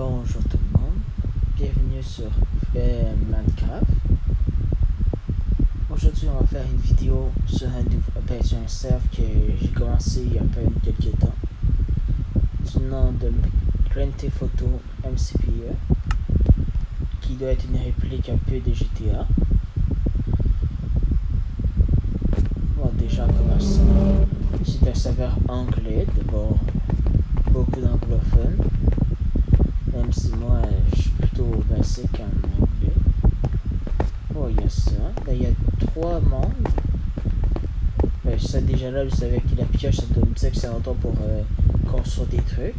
Bonjour tout le monde, bienvenue sur Minecraft. Aujourd'hui on va faire une vidéo sur sur un serve que j'ai commencé il y a quelques temps, du nom de Grand Theft Auto MCPE, qui doit être une réplique un peu de GTA. Bon, déjà commencer, c'est un serveur anglais, d'abord beaucoup d'anglophones. Même si moi je suis plutôt basique en anglais. Oh, il y a ça. Là, il y a 3 membres. Ben, ça déjà là, je savais que la pioche, ça doit me dire que c'est longtemps pour construire des trucs.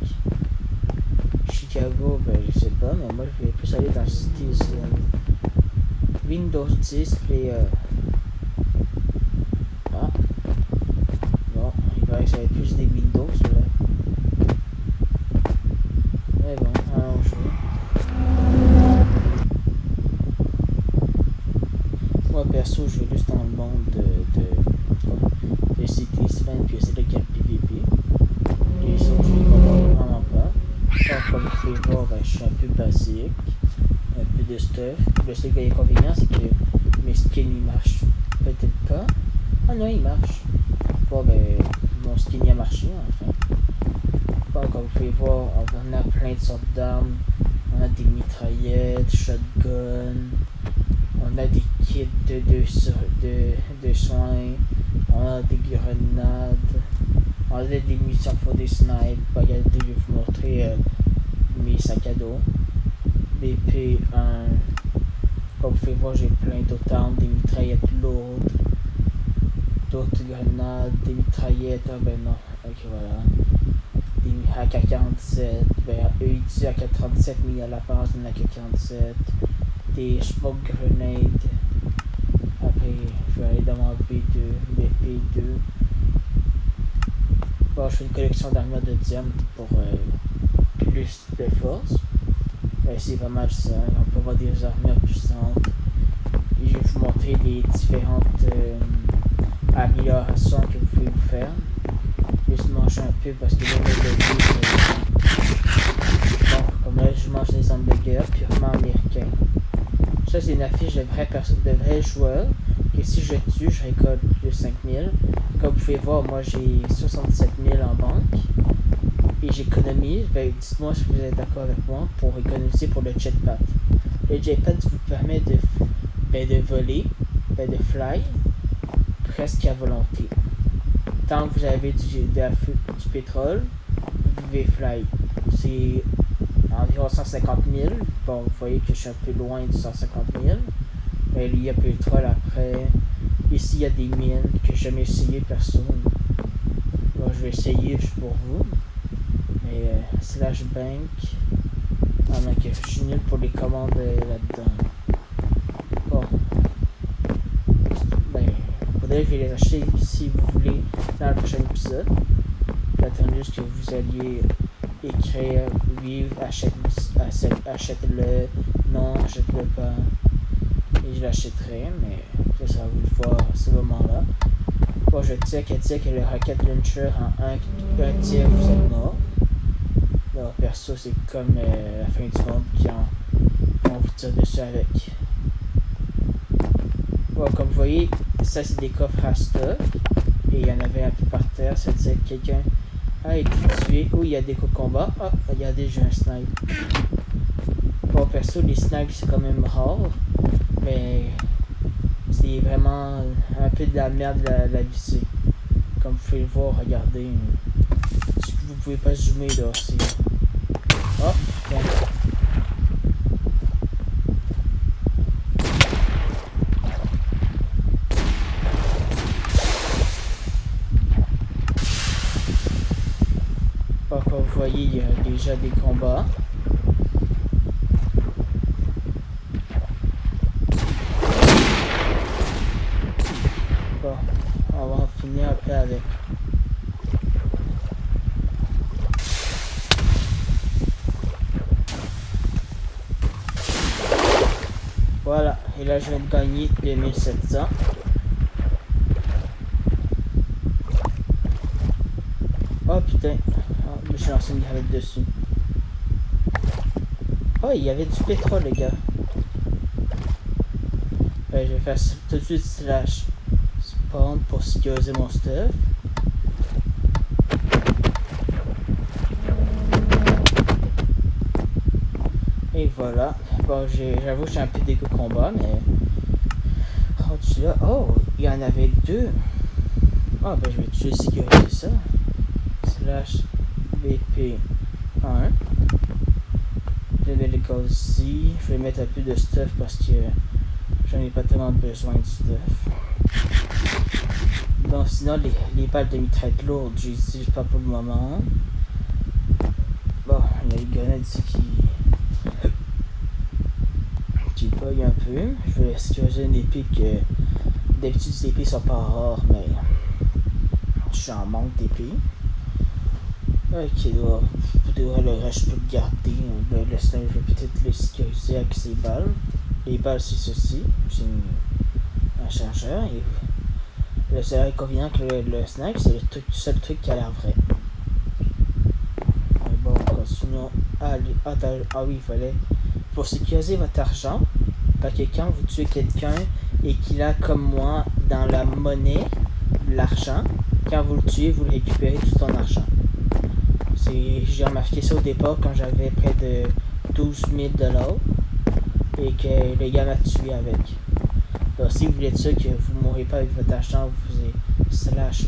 Chicago, ben je sais pas, mais moi je vais plus aller dans le style Windows 10 Player. Ah. Bon, il paraît que ça va être plus des Windows là. Mais bon, allons jouer. Moi perso, je vais juste dans le monde de Cities-Land puis essayer de gagner PVP. Les autres, je les comprends vraiment pas. Alors, comme vous pouvez voir, ben, je suis un peu basique. Un peu de stuff. Le seul inconvénient, c'est que mes skins ils marchent peut-être pas. Ah non, ils marchent. Bon, ben, mon skin il a marché enfin. Bon, comme vous pouvez voir, on a plein de sortes d'armes. On a des mitraillettes, shotgun. On a des kits de soins, on a des grenades, on a des munitions pour des snipes. Regardez, je vais vous montrer mes sacs à dos. BP1. Comme vous pouvez voir, j'ai plein d'autres armes, des mitraillettes lourdes, d'autres grenades, des mitraillettes. Ah ben non, ok voilà. Des AK-47, ben eux ils disent AK-37, mais il y a l'apparence d'un AK-47. Des smoke grenades. Après, je vais aller dans mon BP2. Bon, je fais une collection d'armures de diamant pour plus de force. Ben, c'est pas mal ça. On peut avoir des armures puissantes. Et je vais vous montrer les différentes améliorations que vous pouvez vous faire. Juste manger un peu parce que là, bon, comme là, je mange des hamburgers purement américains. Ça, c'est une affiche de vrais joueurs. Que si je tue, je récolte plus 5000. Comme vous pouvez voir, moi j'ai 67 000 en banque. Et j'économise. Ben, dites-moi si vous êtes d'accord avec moi pour économiser pour le jetpack. Le jetpack vous permet de voler, de fly, presque à volonté. Tant que vous avez du pétrole, vous pouvez fly. C'est environ 150 000. Bon, vous voyez que je suis un peu loin de 150 000. Mais il y a pétrole après. Ici, il y a des mines que j'ai jamais essayé perso. Bon, je vais essayer juste pour vous. Mais slash bank. Ah, mais que je suis nul pour les commandes là-dedans. Bon. Ben, faudrait que je vais les acheter si vous voulez dans le prochain épisode. J'attends juste que vous alliez écrire oui, achète-le, non, achète-le pas. Et je l'achèterai, mais ça sera à vous de voir à ce moment-là. Bon, je check que le rocket launcher en un tir vous êtes mort. Alors, perso, c'est comme la fin du monde qui on vous tire dessus avec. Bon, comme vous voyez, ça c'est des coffres à stuff. Et il y en avait un peu par terre, ça veut dire que quelqu'un a été tué. Oh, il y a des combats. Ah, regardez, j'ai un snipe. Bon, perso, les snipes c'est quand même rare. Mais c'est vraiment un peu de la merde la visée. Comme vous pouvez le voir, regardez. Vous pouvez pas zoomer là aussi. Oh, putain. Bon, comme vous voyez, il y a déjà des combats. Bon, on va en finir après avec. Voilà, et là je viens de gagner 2700. Oh putain, oh, je me suis lancé une grenade dessus. Oh, il y avait du pétrole, les gars. Je vais faire tout de suite slash spawn pour sécuriser mon stuff. Et voilà. Bon, j'avoue que j'ai un peu d'égo combat, mais... rendu là... Oh, il y en avait deux. Ah, ben je vais juste sécuriser ça. Slash BP1. Je vais les gaz ici. Je vais mettre un peu de stuff parce que j'en ai pas tellement besoin de stuff. Donc sinon, les balles de mitraille lourdes, je les utilise pas pour le moment. Bon, il y a les grenades ici qui bug un peu. Je vais sécuriser une épée que... D'habitude, les épées sont pas rares, mais... j'en manque d'épées. Ok, vous devrez le reste, je peux le garder. Le sniper, je vais peut-être le sécuriser avec ses balles. Les balles, c'est ceci. C'est un chargeur. Et le seul inconvénient que le sniper, c'est le seul truc qui a l'air vrai. Mais bon, continuons. Ah oui, il fallait... Pour sécuriser votre argent, parce que quand vous tuez quelqu'un et qu'il a, comme moi, dans la monnaie, l'argent, quand vous le tuez, vous récupérez tout son argent. J'ai remarqué ça au départ quand j'avais près de 12 000 $ et que le gars m'a tué avec. Donc si vous voulez être sûr que vous ne mourrez pas avec votre argent, vous faisiez slash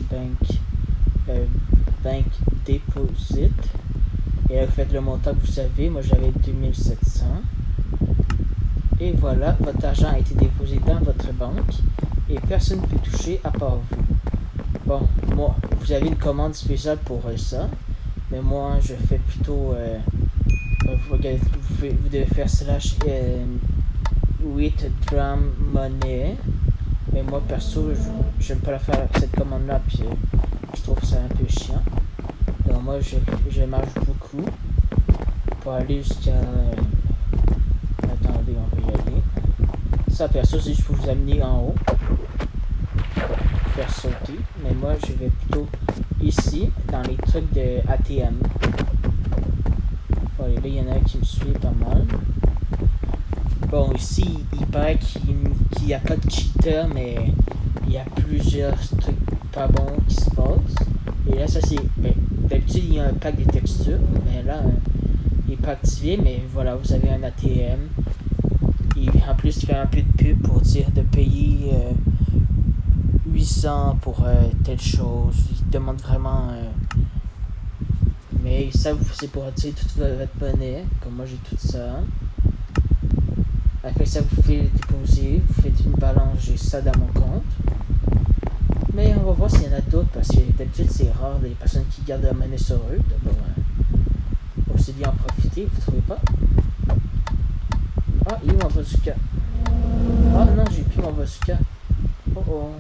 bank deposit et là vous faites le montant que vous avez. Moi j'avais 2700 et voilà, votre argent a été déposé dans votre banque et personne ne peut toucher à part vous. Bon, moi, vous avez une commande spéciale pour ça. Mais moi, je fais plutôt... vous devez faire slash withdraw money. Mais moi, perso, j'aime pas la faire cette commande-là. Puis je trouve ça un peu chiant. Donc moi, je marche beaucoup. Pour aller jusqu'à... attendez, on va y aller. Ça, perso, c'est juste pour vous amener en haut. Faire sauter. Mais moi, je vais plutôt... ici, dans les trucs de ATM. Bon, là, il y en a un qui me suit pas mal. Bon, ici, il paraît qu'il n'y a pas de cheater, mais il y a plusieurs trucs pas bons qui se passent. Et là, ça c'est... d'habitude, il y a un pack de textures, mais là, il n'est pas activé, mais voilà, vous avez un ATM. Et en plus, il fait un peu de pub pour dire de payer... 800 pour telle chose. Il demande vraiment mais ça c'est pour retirer toute votre monnaie, comme moi j'ai tout ça. Après ça vous faites déposer, vous faites une balance, j'ai ça dans mon compte. Mais on va voir s'il y en a d'autres parce que d'habitude c'est rare les personnes qui gardent la monnaie sur eux. D'abord aussi bien en profiter, vous trouvez pas? Ah, il est où mon bazooka? Ah non, j'ai plus mon bazooka. Oh oh.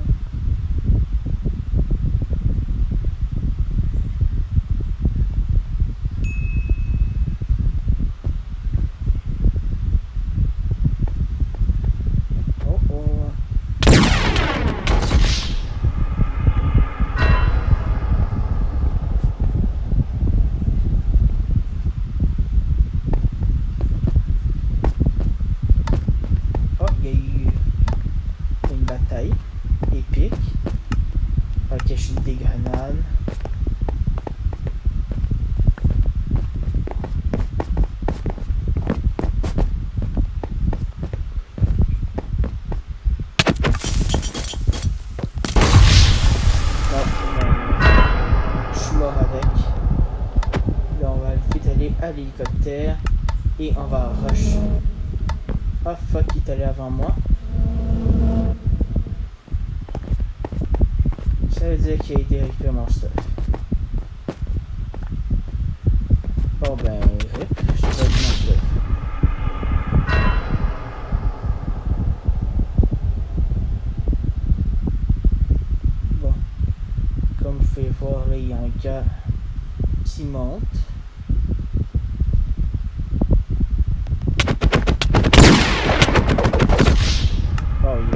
À l'hélicoptère et on va rush. Ah fuck, il est allé avant moi. Ça veut dire qu'il a aidé à récupérer mon stuff. Bon ben, rip, je vais mon stuff. Bon, comme vous pouvez voir là, il y a un gars qui monte.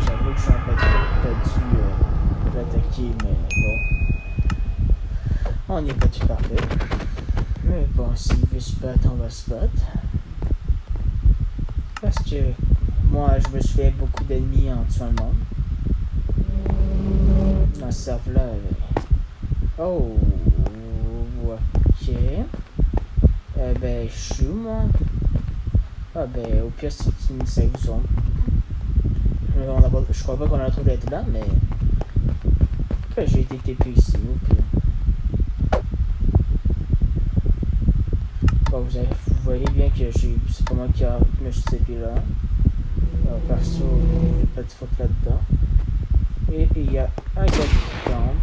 J'avoue que j'aurais pas dû l'attaquer, mais bon. On n'est pas tout parfait. Mais bon, s'il veut se battre, on va se battre. Parce que moi, je me suis fait beaucoup d'ennemis en tuant le monde. Dans ce serve-là. Oh, ok. Ben, je suis où, moi? Ah, ben, au pire, c'est une safe zone. Je crois pas qu'on a le droit d'être là, mais. Que j'ai été TP ici, au pire. Bon, vous voyez bien que c'est pas moi qui me suis TP là. Perso, j'ai pas de faute là-dedans. Et il y a un gars qui campe.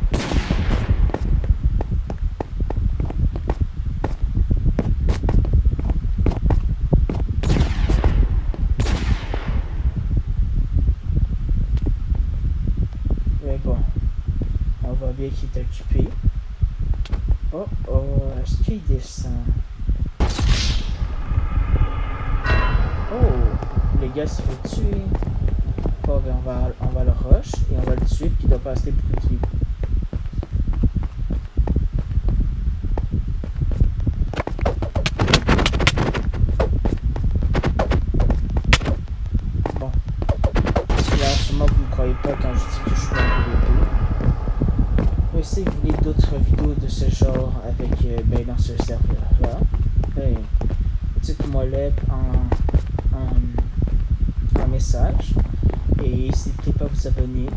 Mais bon, on voit bien qu'il est occupé. Oh oh, est-ce qu'il descend? Oh, le gars s'est fait tuer. Bon, ben on va le rush et on va le tuer, puis il doit passer plus vite. Bon, là, sûrement vous ne croyez pas quand je dis que je suis un PVP. Mais si vous voulez d'autres vidéos de ce genre avec, ben, dans ce serveur-là, ben, dites-moi-le en message. Et n'hésitez pas à vous abonner.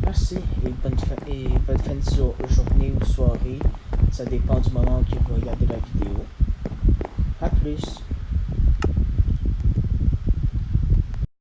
Merci et bonne fin de journée ou soirée. Ça dépend du moment que vous regardez la vidéo. A plus.